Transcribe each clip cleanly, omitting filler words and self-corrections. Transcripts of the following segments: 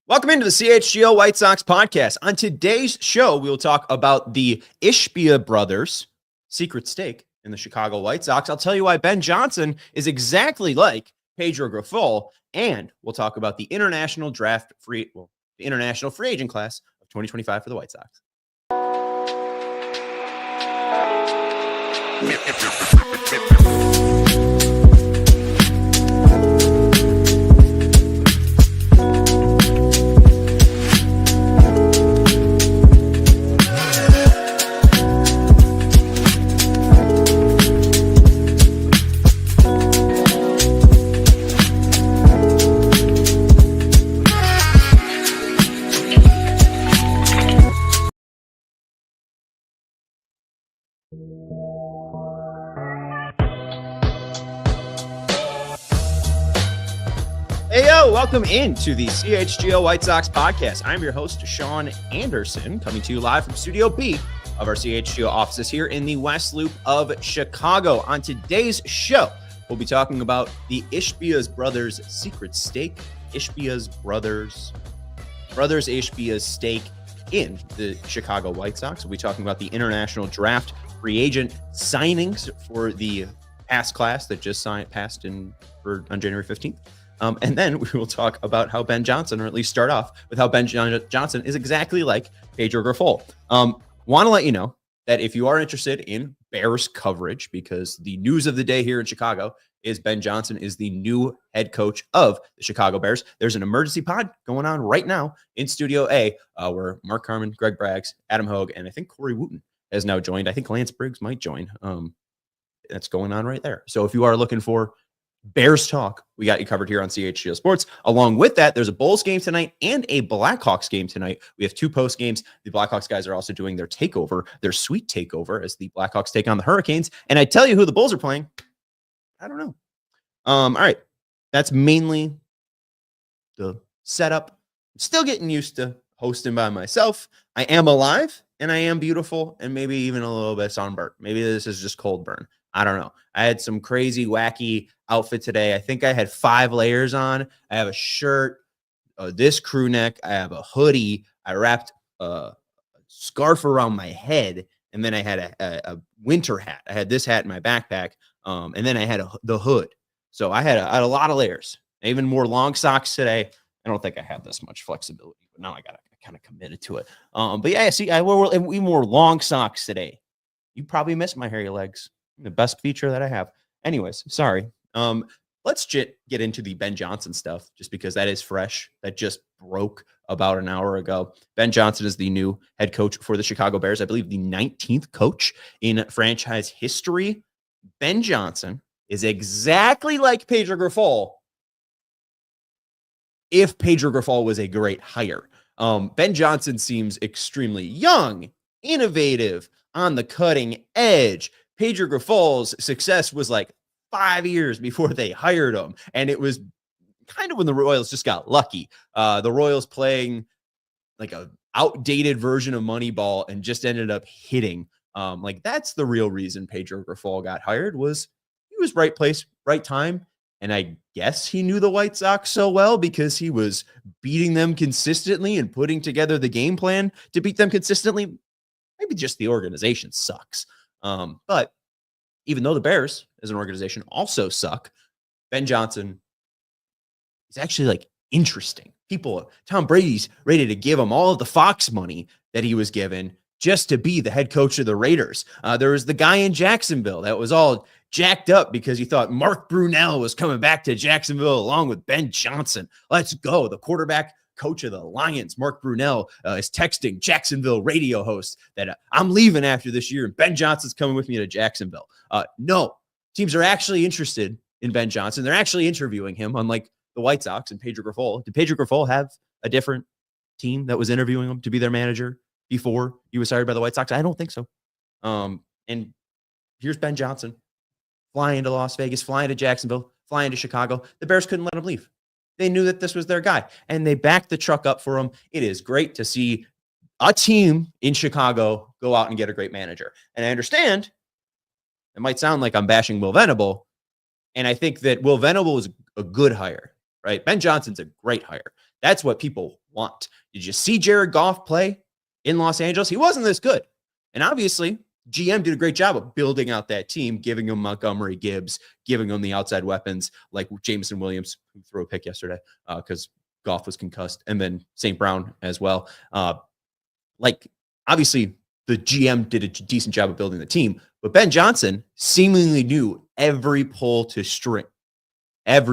Welcome into the CHGO White Sox Podcast. On today's show, we will talk about the Ishbia Brothers' secret stake in the Chicago White Sox. I'll tell you why Ben Johnson is exactly like Pedro Grifol, and we'll talk about the international free agent class of 2025 for the White Sox. Hey, yo, welcome into the CHGO White Sox Podcast. I'm your host, Sean Anderson, coming to you live from Studio B of our CHGO offices here in the West Loop of Chicago. On today's show, we'll be talking about the Ishbia Brothers' secret stake, Ishbia Brothers Ishbia's stake in the Chicago White Sox. We'll be talking about the international draft free agent signings for the past class that just passed on January 15th. And then we will talk about how Ben Johnson, or at least start off with how Ben Johnson is exactly like Pedro Grifol. Want to let you know that if you are interested in Bears coverage, because the news of the day here in Chicago is Ben Johnson is the new head coach of the Chicago Bears. There's an emergency pod going on right now in Studio A, where Mark Carman, Greg Braggs, Adam Hogue, and I think Corey Wooten has now joined. I think Lance Briggs might join. That's going on right there. So if you are looking for Bears talk, we got you covered here on CHGO Sports. Along with that, there's a Bulls game tonight and a Blackhawks game tonight. We have two post games. The Blackhawks guys are also doing their takeover, their sweet takeover, as the Blackhawks take on the Hurricanes. And I tell you who the Bulls are playing, I don't know. All right. That's mainly the setup. I'm still getting used to hosting by myself. I am alive and I am beautiful and maybe even a little bit sunburnt. Maybe this is just cold burn. I don't know. I had some crazy, wacky outfit today. I think I had 5 layers on. I have a shirt, this crew neck. I have a hoodie. I wrapped a scarf around my head, and then I had a winter hat. I had this hat in my backpack, and then I had the hood. So I had a lot of layers. Even more long socks today. I don't think I have this much flexibility, but now I kind of committed to it. But yeah, see, we wore long socks today. You probably missed my hairy legs. The best feature that I have. Anyways, sorry. Let's get into the Ben Johnson stuff, just because that is fresh. That just broke about an hour ago. Ben Johnson is the new head coach for the Chicago Bears. I believe the 19th coach in franchise history. Ben Johnson is exactly like Pedro Grifol if Pedro Grifol was a great hire. Ben Johnson seems extremely young, innovative, on the cutting edge. Pedro Grifol's success was like 5 years before they hired him. And it was kind of when the Royals just got lucky. The Royals playing like a outdated version of Moneyball and just ended up hitting. Like that's the real reason Pedro Grifol got hired, was he was right place, right time. And I guess he knew the White Sox so well because he was beating them consistently and putting together the game plan to beat them consistently. Maybe just the organization sucks. But even though the Bears as an organization also suck, Ben Johnson is actually like interesting. Tom Brady's ready to give him all of the Fox money that he was given just to be the head coach of the Raiders. There was the guy in Jacksonville that was all jacked up because he thought Mark Brunell was coming back to Jacksonville along with Ben Johnson. Let's go. The quarterback coach of the Lions, Mark Brunell, is texting Jacksonville radio host that I'm leaving after this year and Ben Johnson's coming with me to Jacksonville. No, teams are actually interested in Ben Johnson. They're actually interviewing him, unlike the White Sox and Pedro Grifol. Did Pedro Grifol have a different team that was interviewing him to be their manager before he was hired by the White Sox? I don't think so. And here's Ben Johnson flying to Las Vegas, flying to Jacksonville, flying to Chicago. The Bears couldn't let him leave. They knew that this was their guy, and they backed the truck up for him. It is great to see a team in Chicago go out and get a great manager. And I understand it might sound like I'm bashing Will Venable, and I think that Will Venable was a good hire, right? Ben Johnson's a great hire. That's what people want. Did you see Jared Goff play in Los Angeles? He wasn't this good. And obviously, GM did a great job of building out that team, giving him Montgomery Gibbs, giving him the outside weapons like Jameson Williams, who threw a pick yesterday because Goff was concussed, and then St. Brown as well. Obviously, the GM did a decent job of building the team, but Ben Johnson seemingly knew every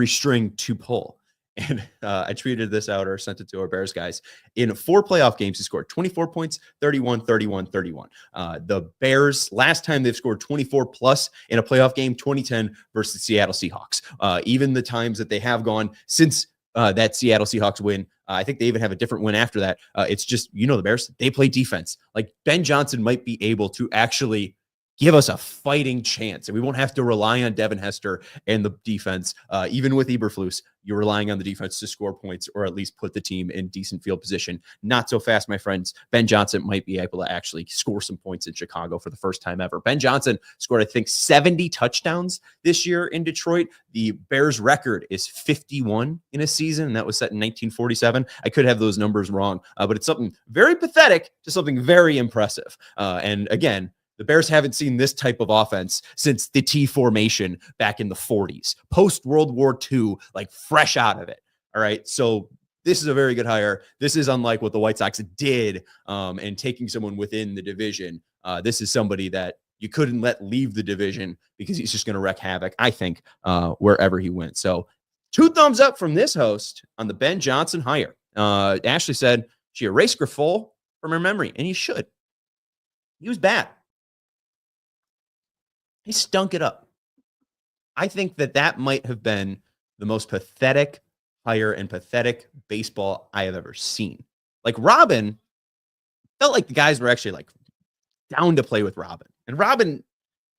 string to pull. And I tweeted this out or sent it to our Bears guys. In 4 playoff games, he scored 24 points, 31, 31, 31. The Bears, last time they've scored 24 plus in a playoff game, 2010 versus the Seattle Seahawks. Even the times that they have gone since that Seattle Seahawks win, I think they even have a different win after that. It's just, the Bears, they play defense. Like Ben Johnson might be able to actually give us a fighting chance, and we won't have to rely on Devin Hester and the defense. Even with Eberflus, you're relying on the defense to score points or at least put the team in decent field position. Not so fast, my friends. Ben Johnson might be able to actually score some points in Chicago for the first time ever. Ben Johnson scored, I think, 70 touchdowns this year in Detroit. The Bears record is 51 in a season, and that was set in 1947. I could have those numbers wrong, but it's something very pathetic to something very impressive. And again, the Bears haven't seen this type of offense since the T formation back in the 40s, post-World War II, like fresh out of it. All right. So this is a very good hire. This is unlike what the White Sox did and taking someone within the division. This is somebody that you couldn't let leave the division because he's just going to wreak havoc, I think, wherever he went. So 2 thumbs up from this host on the Ben Johnson hire. Ashley said she erased Grifol from her memory, and he should. He was bad. He stunk it up. I think that might have been the most pathetic hire and pathetic baseball I have ever seen. Like Robin, felt like the guys were actually like down to play with Robin. And Robin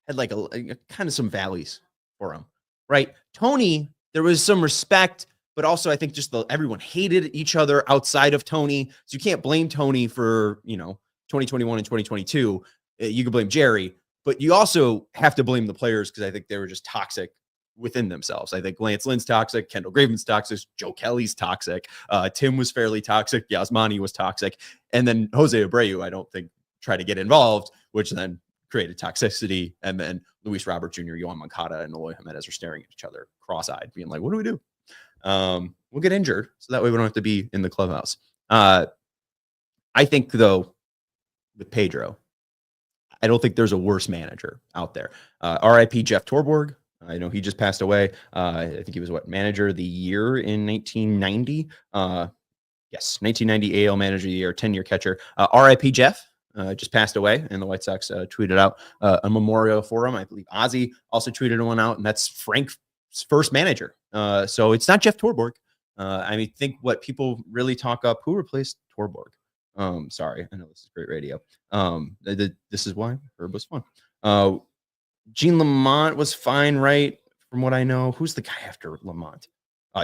had like a kind of some valleys for him, right? Tony, there was some respect, but also I think just everyone hated each other outside of Tony. So you can't blame Tony for, 2021 and 2022. You can blame Jerry. But you also have to blame the players because I think they were just toxic within themselves. I think Lance Lynn's toxic, Kendall Graveman's toxic, Joe Kelly's toxic, Tim was fairly toxic, Yasmani was toxic, and then Jose Abreu, I don't think, tried to get involved, which then created toxicity, and then Luis Robert Jr., Yohan Moncada, and Eloy Jimenez are staring at each other cross-eyed, being like, what do we do? We'll get injured, so that way we don't have to be in the clubhouse. I think, though, with Pedro, I don't think there's a worse manager out there. RIP Jeff Torborg. I know he just passed away. I think he was manager of the year in 1990. Yes, 1990 AL manager of the year, 10-year catcher. RIP Jeff just passed away, and the White Sox tweeted out a memorial for him. I believe Ozzy also tweeted one out, and that's Frank's first manager. So it's not Jeff Torborg. I think what people really talk up, who replaced Torborg? Sorry, I know this is great radio. This is why Herb was fun. Gene Lamont was fine, right? From what I know. Who's the guy after Lamont?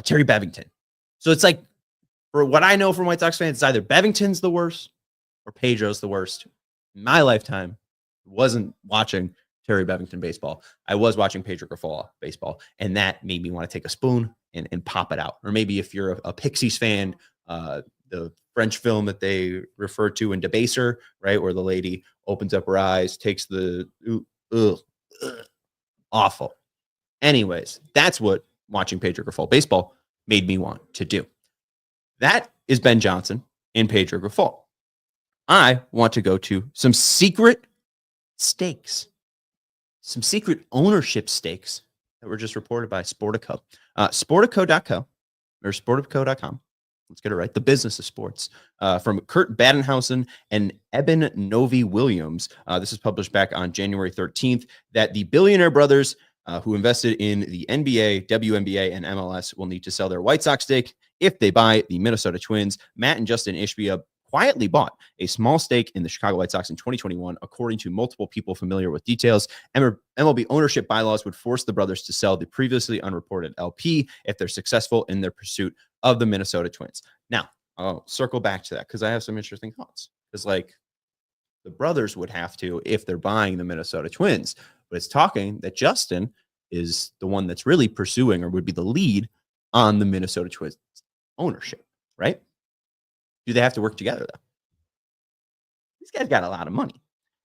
Terry Bevington. So it's like, for what I know from White Sox fans, it's either Bevington's the worst or Pedro's the worst. In my lifetime, wasn't watching Terry Bevington baseball. I was watching Pedro Grifol baseball, and that made me want to take a spoon and pop it out. Or maybe if you're a Pixies fan, the French film that they refer to in Debaser, right, where the lady opens up her eyes, takes the awful. Anyways, that's what watching Pedro Grifol baseball made me want to do. That is Ben Johnson and Pedro Grifol. I want to go to some secret stakes, some secret ownership stakes that were just reported by Sportico. Sportico.co or Sportico.com. Let's get it right. The business of sports from Kurt Badenhausen and Eben Novi Williams. This is published back on January 13th that the billionaire brothers who invested in the NBA, WNBA, and MLS will need to sell their White Sox stake if they buy the Minnesota Twins. Mat and Justin Ishbia quietly bought a small stake in the Chicago White Sox in 2021, according to multiple people familiar with details. MLB ownership bylaws would force the brothers to sell the previously unreported LP if they're successful in their pursuit of the Minnesota Twins. Now, I'll circle back to that because I have some interesting thoughts. Because, the brothers would have to if they're buying the Minnesota Twins. But it's talking that Justin is the one that's really pursuing or would be the lead on the Minnesota Twins ownership, right? Do they have to work together, though? These guys got a lot of money.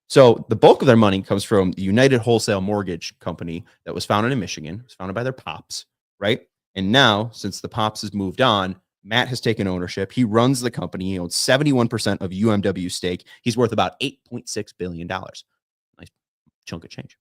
So the bulk of their money comes from the United Wholesale Mortgage Company that was founded in Michigan. It was founded by their pops, right? And now, since the pops has moved on, Matt has taken ownership. He runs the company. He owns 71% of UMW's stake. He's worth about $8.6 billion. Nice chunk of change.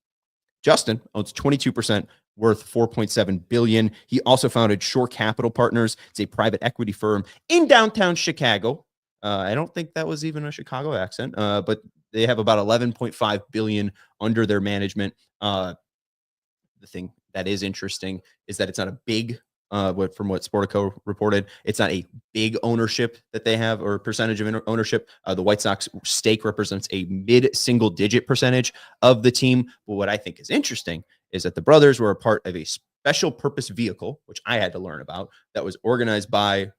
Justin owns 22%, worth $4.7 billion. He also founded Shore Capital Partners. It's a private equity firm in downtown Chicago. I don't think that was even a Chicago accent, but they have about $11.5 billion under their management. The thing that is interesting is that it's not a big, from what Sportico reported, it's not a big ownership that they have or percentage of ownership. The White Sox stake represents a mid-single digit percentage of the team. But what I think is interesting is that the brothers were a part of a special purpose vehicle, which I had to learn about, that was organized by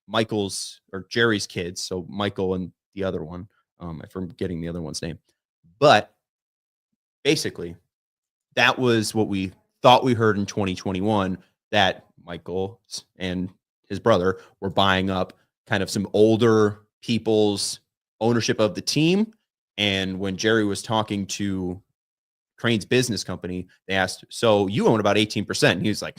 Michael's or Jerry's kids. So Michael and the other one, I'm forgetting the other one's name, but basically that was what we thought we heard in 2021, that Michael and his brother were buying up kind of some older people's ownership of the team. And when Jerry was talking to Crane's business company, they asked, so you own about 18%. And he was like,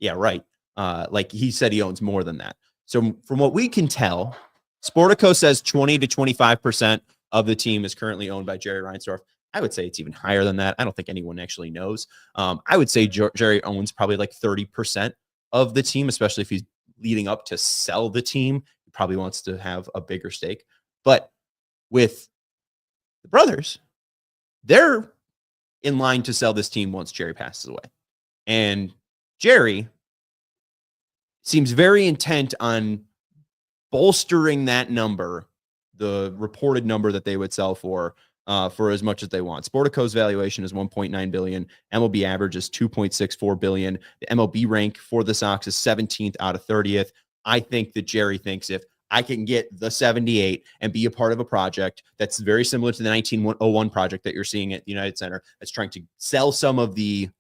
yeah, right. Like he said, he owns more than that. So from what we can tell, Sportico says 20 to 25% of the team is currently owned by Jerry Reinsdorf. I would say it's even higher than that. I don't think anyone actually knows. I would say Jerry owns probably like 30% of the team, especially if he's leading up to sell the team. He probably wants to have a bigger stake. But with the brothers, they're in line to sell this team once Jerry passes away. And Jerry seems very intent on bolstering that number, the reported number that they would sell for as much as they want. Sportico's valuation is $1.9 billion. MLB average is $2.64 billion. The MLB rank for the Sox is 17th out of 30th. I think that Jerry thinks if I can get the 78 and be a part of a project that's very similar to the 1901 project that you're seeing at the United Center, that's trying to sell some of the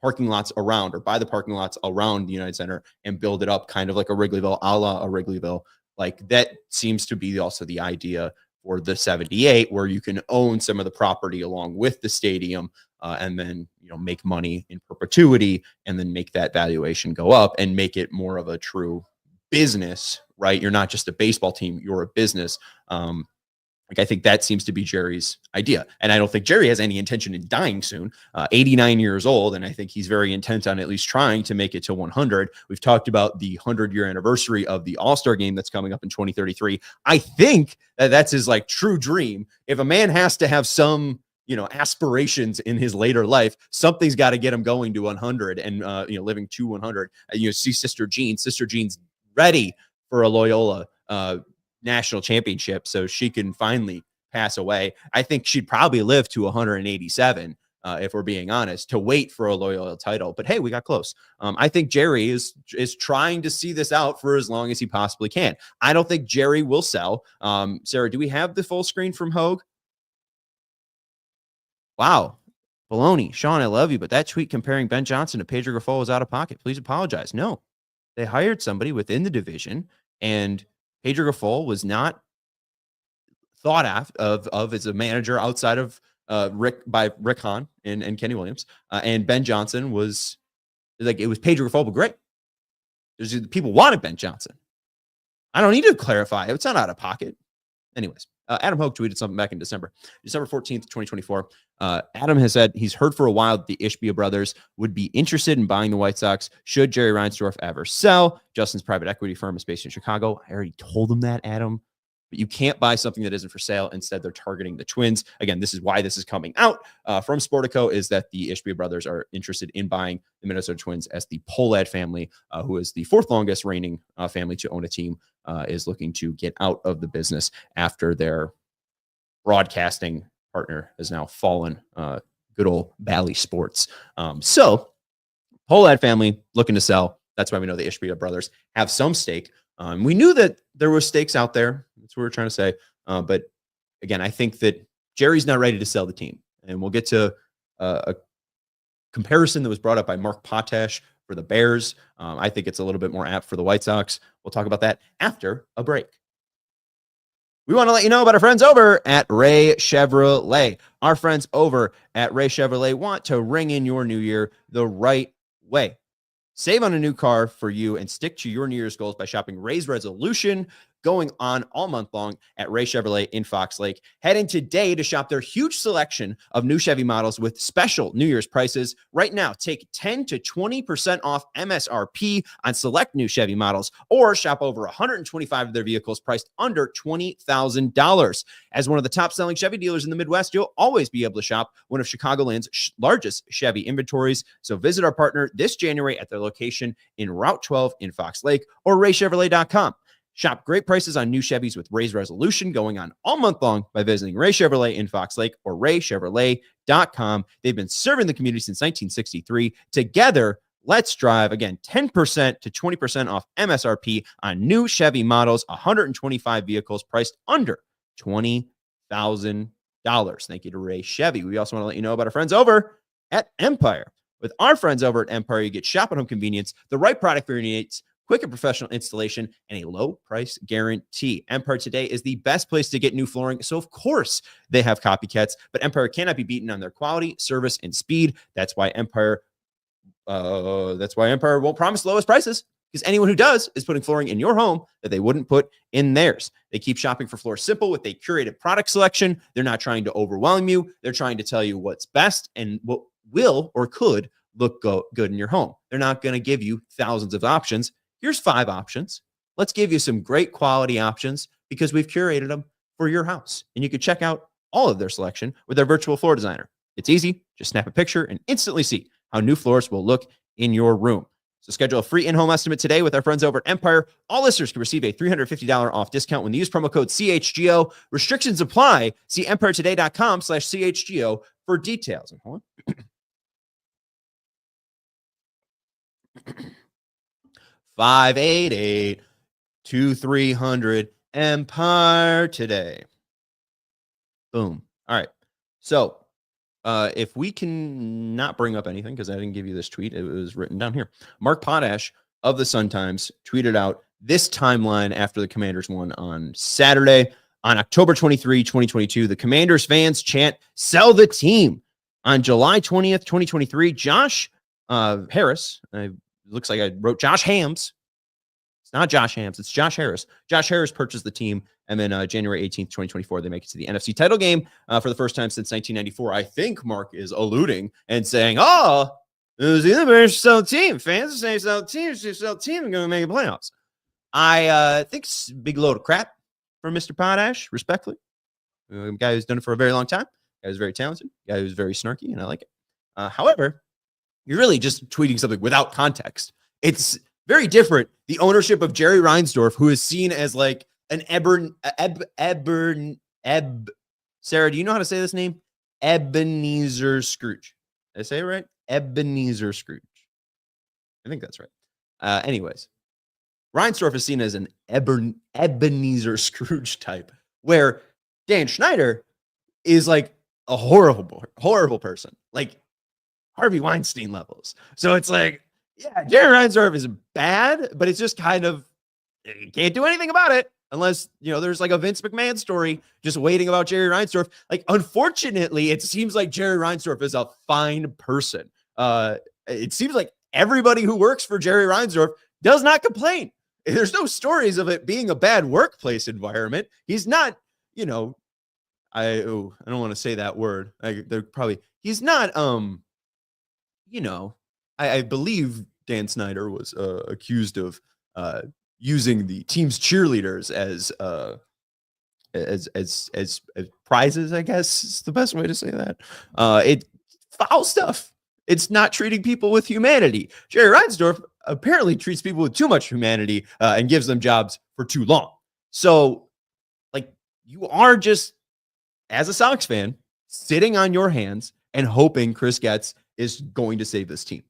parking lots around or buy the parking lots around the United Center and build it up kind of like a Wrigleyville, a la a Wrigleyville. Like that seems to be also the idea for the 78, where you can own some of the property along with the stadium and then, make money in perpetuity and then make that valuation go up and make it more of a true business, right? You're not just a baseball team, you're a business. I think that seems to be Jerry's idea. And I don't think Jerry has any intention in dying soon, 89 years old. And I think he's very intent on at least trying to make it to 100. We've talked about the 100-year anniversary of the All-Star game that's coming up in 2033. I think that's his true dream. If a man has to have some, aspirations in his later life, something's got to get him going to 100 and, living to 100. See Sister Jean's ready for a Loyola, national championship, so she can finally pass away. I think she'd probably live to 187, if we're being honest, to wait for a Loyola title. But hey, we got close. I think Jerry is trying to see this out for as long as he possibly can. I don't think Jerry will sell. Sarah, do we have the full screen from Hogue? Wow. Baloney. Sean, I love you, but that tweet comparing Ben Johnson to Pedro Grifol is out of pocket. Please apologize. No, they hired somebody within the division, and Pedro Grifol was not thought of as a manager outside of Rick Hahn and Kenny Williams. And Ben Johnson was it was Pedro Grifol, but great. People wanted Ben Johnson. I don't need to clarify. It's not out of pocket. Anyways, Adam Hogue tweeted something back in December 14th, 2024. Adam has said he's heard for a while that the Ishbia brothers would be interested in buying the White Sox should Jerry Reinsdorf ever sell. Justin's private equity firm is based in Chicago. I already told him that, Adam. But you can't buy something that isn't for sale. Instead, they're targeting the Twins. Again, this is why this is coming out from Sportico, is that the Ishbia brothers are interested in buying the Minnesota Twins, as the Pohlad family, who is the fourth longest reigning family to own a team, is looking to get out of the business after their broadcasting partner has now fallen. Good old Bally Sports. So Pohlad family looking to sell. That's why we know the Ishbia brothers have some stake. We knew that there were stakes out there. That's what we're trying to say. But again, I think that Jerry's not ready to sell the team. And we'll get to a comparison that was brought up by Mark Potash for the Bears. I think it's a little bit more apt for the White Sox. We'll talk about that after a break. We want to let you know about our friends over at Ray Chevrolet. Our friends over at Ray Chevrolet want to ring in your new year the right way. Save on a new car for you and stick to your New Year's goals by shopping Ray's Resolution, going on all month long at Ray Chevrolet in Fox Lake. Head in today to shop their huge selection of new Chevy models with special New Year's prices. Right now, take 10 to 20% off MSRP on select new Chevy models, or shop over 125 of their vehicles priced under $20,000. As one of the top-selling Chevy dealers in the Midwest, you'll always be able to shop one of Chicagoland's largest Chevy inventories. So visit our partner this January at their location in Route 12 in Fox Lake or raychevrolet.com. Shop great prices on new Chevys with Ray's Resolution going on all month long by visiting Ray Chevrolet in Fox Lake or raychevrolet.com. They've been serving the community since 1963. Together, let's drive. Again, 10% to 20% off MSRP on new Chevy models, 125 vehicles priced under $20,000. Thank you to Ray Chevy. We also want to let you know about our friends over at Empire. With our friends over at Empire, you get shop at home convenience, the right product for your needs, quick and professional installation, and a low price guarantee. Empire today is the best place to get new flooring, so of course they have copycats, but Empire cannot be beaten on their quality, service, and speed. That's why Empire won't promise lowest prices, because anyone who does is putting flooring in your home that they wouldn't put in theirs. They keep shopping for Floor Simple with a curated product selection. They're not trying to overwhelm you. They're trying to tell you what's best and what will or could look good in your home. They're not going to give you thousands of options. Here's 5 options. Let's give you some great quality options because we've curated them for your house. And you can check out all of their selection with their virtual floor designer. It's easy. Just snap a picture and instantly see how new floors will look in your room. So schedule a free in-home estimate today with our friends over at Empire. All listeners can receive a $350 off discount when you use promo code CHGO. Restrictions apply. See empiretoday.com/CHGO for details. And hold on. 588-2300 Empire Today. Boom. All right. So if we can not bring up anything, because I didn't give you this tweet, it was written down here. Mark Potash of the Sun-Times tweeted out this timeline after the Commanders won on Saturday. On October 23, 2022, the Commanders fans chant, "Sell the team." On July 20th, 2023, Josh Harris, looks like I wrote Josh Hams. It's not Josh Hams. It's Josh Harris. Josh Harris purchased the team. And then January 18th, 2024, they make it to the NFC title game for the first time since 1994. I think Mark is alluding and saying, oh, it was the Bears sell the team. Fans are saying sell the team. Sell the team and going to make the playoffs. I think it's a big load of crap from Mr. Potash, respectfully. A guy who's done it for a very long time. A guy who's very talented. A guy who's very snarky, and I like it. However, you're really just tweeting something without context. It's very different. The ownership of Jerry Reinsdorf, who is seen as like an Sarah, do you know how to say this name? Ebenezer Scrooge. Did I say it right? Ebenezer Scrooge. I think that's right. Anyways, Reinsdorf is seen as an Ebenezer Scrooge type, where Dan Schneider is like a horrible person. Like Harvey Weinstein levels. So it's like, yeah, Jerry Reinsdorf is bad, but it's just kind of, you can't do anything about it unless, there's like a Vince McMahon story just waiting about Jerry Reinsdorf. Like, unfortunately, it seems like Jerry Reinsdorf is a fine person. It seems like everybody who works for Jerry Reinsdorf does not complain. There's no stories of it being a bad workplace environment. He's not, I don't want to say that word. He's not, I believe Dan Snyder was accused of using the team's cheerleaders as prizes, I guess is the best way to say that. It's foul stuff. It's not treating people with humanity. Jerry Reinsdorf apparently treats people with too much humanity and gives them jobs for too long. So, like, you are just, as a Sox fan, sitting on your hands and hoping Chris Getz is going to save this team.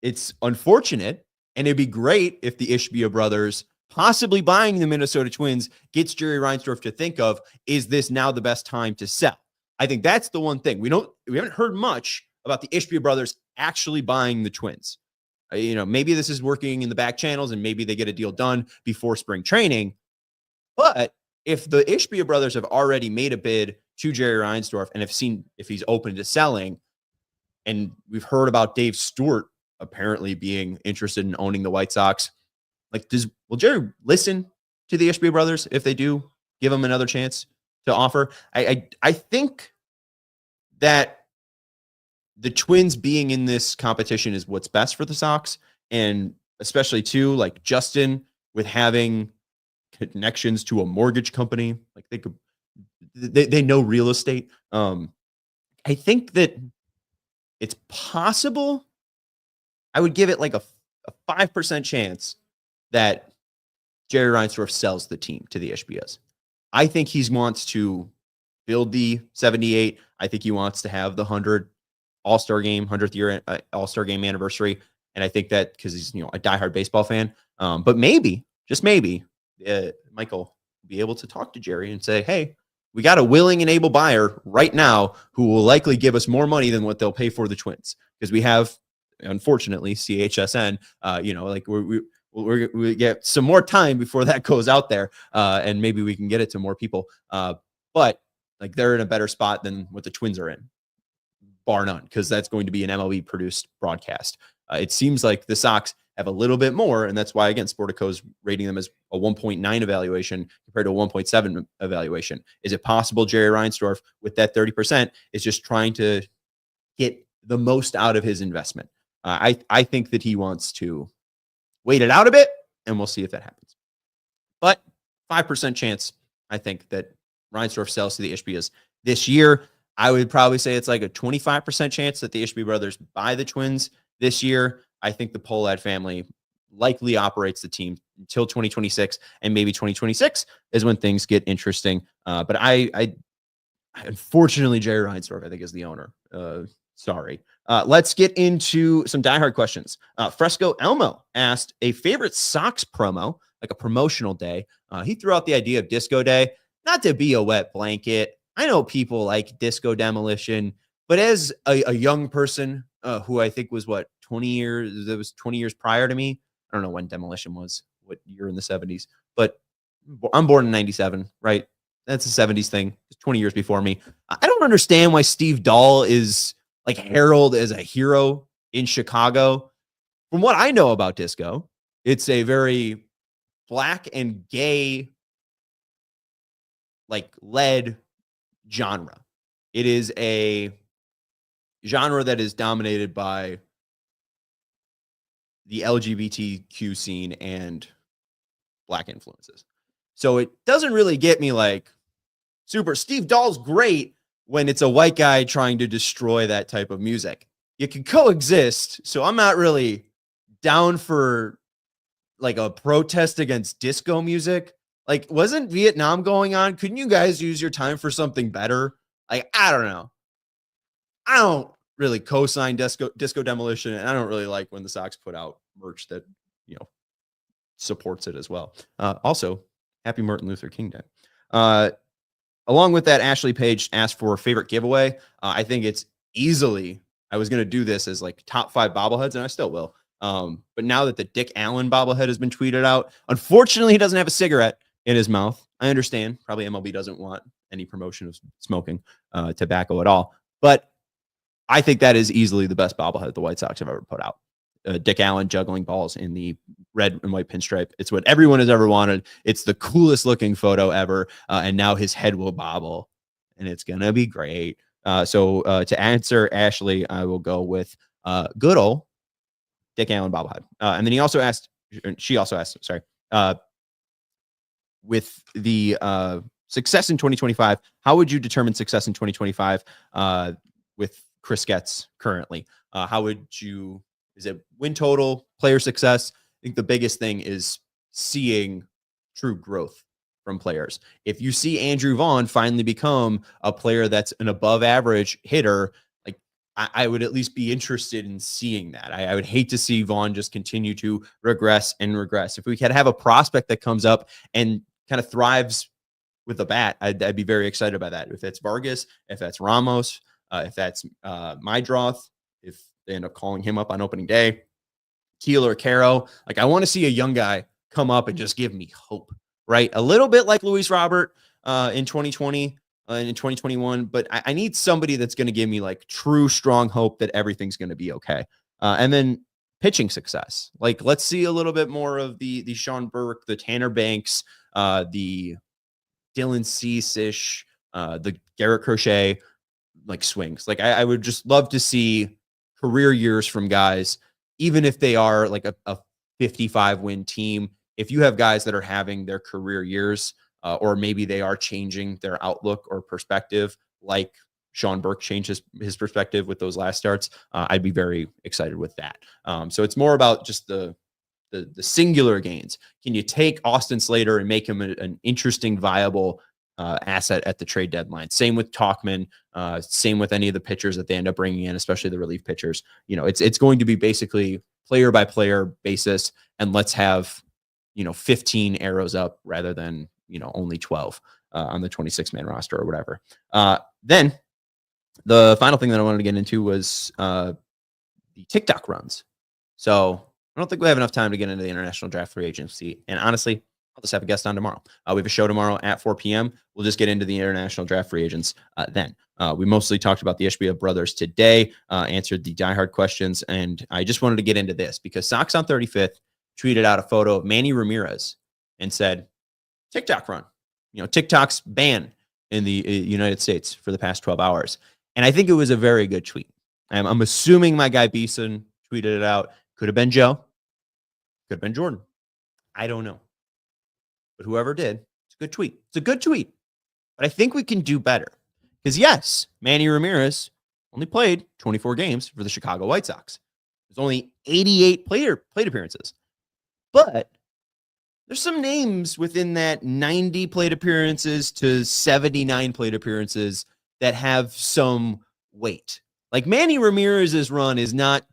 It's unfortunate, and it'd be great if the Ishbia brothers possibly buying the Minnesota Twins gets Jerry Reinsdorf to think of, is this now the best time to sell? I think that's the one thing. We haven't heard much about the Ishbia brothers actually buying the Twins. Maybe this is working in the back channels and maybe they get a deal done before spring training. But if the Ishbia brothers have already made a bid to Jerry Reinsdorf and have seen if he's open to selling, and we've heard about Dave Stewart apparently being interested in owning the White Sox, will Jerry listen to the Ishbia brothers if they do give him another chance to offer? I think that the Twins being in this competition is what's best for the Sox, and especially too, like Justin with having connections to a mortgage company, like they know real estate. I think that it's possible. I would give it like a 5% chance that Jerry Reinsdorf sells the team to the Ishbias. I think he wants to build the 78. I think he wants to have the 100 All-Star game, 100th year All-Star game anniversary. And I think that because he's, a diehard baseball fan. But maybe, just maybe, Michael will be able to talk to Jerry and say, hey, we got a willing and able buyer right now who will likely give us more money than what they'll pay for the Twins. Because we have, unfortunately, CHSN, we get some more time before that goes out there, and maybe we can get it to more people. But like they're in a better spot than what the Twins are in, bar none, because that's going to be an MLB produced broadcast. It seems like the Sox have a little bit more, and that's why, again, Sportico is rating them as a 1.9 evaluation compared to a 1.7 evaluation. Is it possible Jerry Reinsdorf, with that 30%, is just trying to get the most out of his investment? I think that he wants to wait it out a bit, and we'll see if that happens. But 5% chance, I think, that Reinsdorf sells to the Ishbias this year. I would probably say it's like a 25% chance that the Ishbia brothers buy the Twins this year. I think the Pohlad family likely operates the team until 2026, and maybe 2026 is when things get interesting. But I unfortunately, Jerry Reinsdorf, I think, is the owner. Sorry. Let's get into some diehard questions. Fresco Elmo asked a favorite Sox promo, like a promotional day. He threw out the idea of Disco Day, not to be a wet blanket. I know people like Disco Demolition, but as a young person who I think was 20 years, that was 20 years prior to me. I don't know when Demolition was, what year in the 70s, but I'm born in 97, right? That's a 70s thing. It's 20 years before me. I don't understand why Steve Dahl is like heralded as a hero in Chicago. From what I know about disco, it's a very black and gay led genre. It is a genre that is dominated by the LGBTQ scene and black influences. So it doesn't really get me super. Steve Dahl's great when it's a white guy trying to destroy that type of music. You can coexist. So I'm not really down for a protest against disco music. Wasn't Vietnam going on? Couldn't you guys use your time for something better? I don't know. I don't really co-sign disco Demolition, and I don't really like when the Sox put out merch that supports it as well. Also, happy Martin Luther King Day. Along with that, Ashley Page asked for a favorite giveaway. I think it's easily, I was going to do this as top 5 bobbleheads, and I still will. But now that the Dick Allen bobblehead has been tweeted out, unfortunately, he doesn't have a cigarette in his mouth. I understand. Probably MLB doesn't want any promotion of smoking tobacco at all. But I think that is easily the best bobblehead the White Sox have ever put out. Dick Allen juggling balls in the red and white pinstripe. It's what everyone has ever wanted. It's the coolest looking photo ever. And now his head will bobble, and it's going to be great. So to answer Ashley, I will go with good old Dick Allen bobblehead. And then she also asked, with the success in 2025, how would you determine success in 2025 with Chris Getz currently? Is it win total, player success? I think the biggest thing is seeing true growth from players. If you see Andrew Vaughn finally become a player that's an above average hitter, I would at least be interested in seeing that. I would hate to see Vaughn just continue to regress and regress. If we could have a prospect that comes up and kind of thrives with a bat, I'd be very excited by that. If it's Vargas, if that's Ramos, if that's Mydroth, if they end up calling him up on opening day, Keel or Caro. Like, I want to see a young guy come up and just give me hope, right? A little bit like Luis Robert in 2020 and in 2021, but I need somebody that's going to give me like true strong hope that everything's going to be okay. And then pitching success. Like, let's see a little bit more of the Sean Burke, the Tanner Banks, the Dylan Cease-ish, the Garrett Crochet, like swings. Like, I would just love to see career years from guys, even if they are like a 55 win team. If you have guys that are having their career years, or maybe they are changing their outlook or perspective, like Sean Burke changed his perspective with those last starts, I'd be very excited with that. So it's more about just the singular gains. Can you take Austin Slater and make him an interesting, viable asset at the trade deadline? Same with Tauchman, same with any of the pitchers that they end up bringing in, especially the relief pitchers. You know, it's going to be basically player by player basis, and let's have, 15 arrows up rather than, only 12 on the 26-man roster or whatever. Then the final thing that I wanted to get into was the TikTok runs. So I don't think we have enough time to get into the international draft free agency. And honestly, I'll just have a guest on tomorrow. We have a show tomorrow at 4 p.m. We'll just get into the international draft free agents then. We mostly talked about the Ishbia Brothers today, answered the diehard questions, and I just wanted to get into this because Sox on 35th tweeted out a photo of Manny Ramirez and said, TikTok run. TikTok's banned in the United States for the past 12 hours. And I think it was a very good tweet. I'm assuming my guy Beeson tweeted it out. Could have been Joe. Could have been Jordan. I don't know. But whoever did, it's a good tweet. It's a good tweet. But I think we can do better. Because yes, Manny Ramirez only played 24 games for the Chicago White Sox. There's only 88 plate appearances. But there's some names within that 90 plate appearances to 79 plate appearances that have some weight. Like, Manny Ramirez's run is not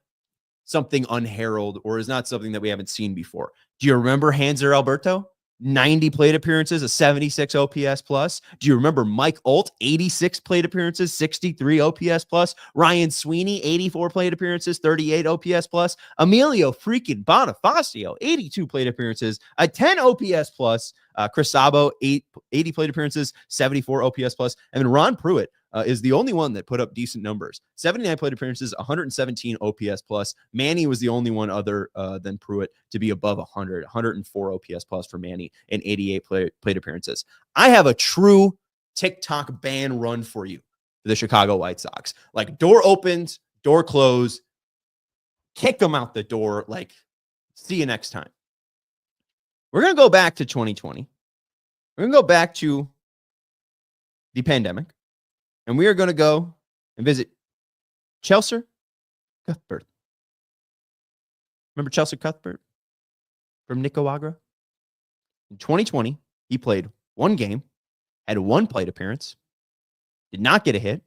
something unheralded or is not something that we haven't seen before. Do you remember Hanser Alberto? 90 plate appearances, a 76 OPS plus. Do you remember Mike Olt? 86 plate appearances, 63 OPS plus. Ryan Sweeney, 84 plate appearances, 38 OPS plus. Emilio freaking Bonifacio, 82 plate appearances, a 10 OPS plus. Chris Sabo, 80 plate appearances, 74 OPS plus. And then Ron Pruitt is the only one that put up decent numbers. 79 plate appearances, 117 OPS plus. Manny was the only one other than Pruitt to be above 104 OPS plus for Manny and 88 plate appearances. I have a true TikTok ban run for you for the Chicago White Sox. Like, door opens, door closed, kick them out the door. Like, see you next time. We're going to go back to 2020. We're going to go back to the pandemic. And we are going to go and visit Chelsea Cuthbert. Remember Chelsea Cuthbert from Nicaragua? In 2020, he played one game, had one plate appearance, did not get a hit,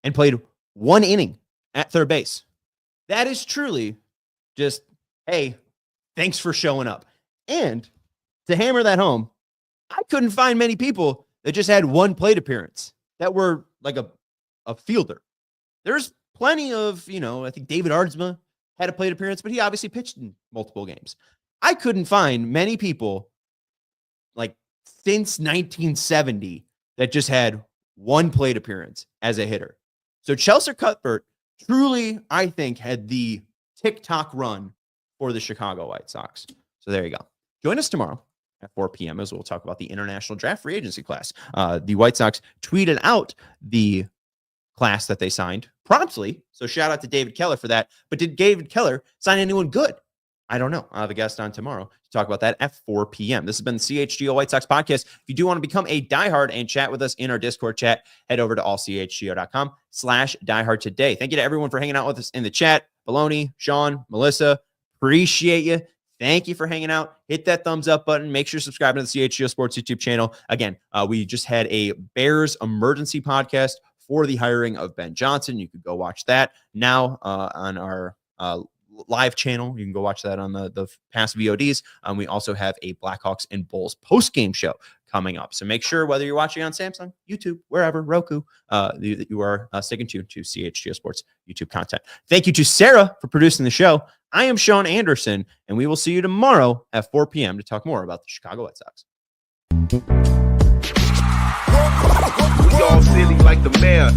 and played one inning at third base. That is truly just, hey, thanks for showing up. And to hammer that home, I couldn't find many people that just had one plate appearance that were like a fielder. There's plenty of, I think David Ardsma had a plate appearance, but he obviously pitched in multiple games. I couldn't find many people like since 1970 that just had one plate appearance as a hitter. So Chelsea Cuthbert truly, I think, had the TikTok run for the Chicago White Sox. So there you go. Join us tomorrow at 4 p.m. as we'll talk about the international draft free agency class. The White Sox tweeted out the class that they signed promptly. So shout out to David Keller for that. But did David Keller sign anyone good? I don't know. I'll have a guest on tomorrow to talk about that at 4 p.m. This has been the CHGO White Sox Podcast. If you do want to become a diehard and chat with us in our Discord chat, head over to allchgo.com/diehard today. Thank you to everyone for hanging out with us in the chat. Baloney, Sean, Melissa, appreciate you. Thank you for hanging out. Hit that thumbs up button. Make sure you're subscribing to the CHGO Sports YouTube channel. Again, we just had a Bears emergency podcast for the hiring of Ben Johnson. You could go watch that now on our live channel. You can go watch that on the past VODs. We also have a Blackhawks and Bulls post-game show coming up. So make sure, whether you're watching on Samsung, YouTube, wherever, Roku, you are sticking to CHGO Sports YouTube content. Thank you to Sarah for producing the show. I am Sean Anderson, and we will see you tomorrow at 4 p.m. to talk more about the Chicago White Sox. We all silly like the mayor.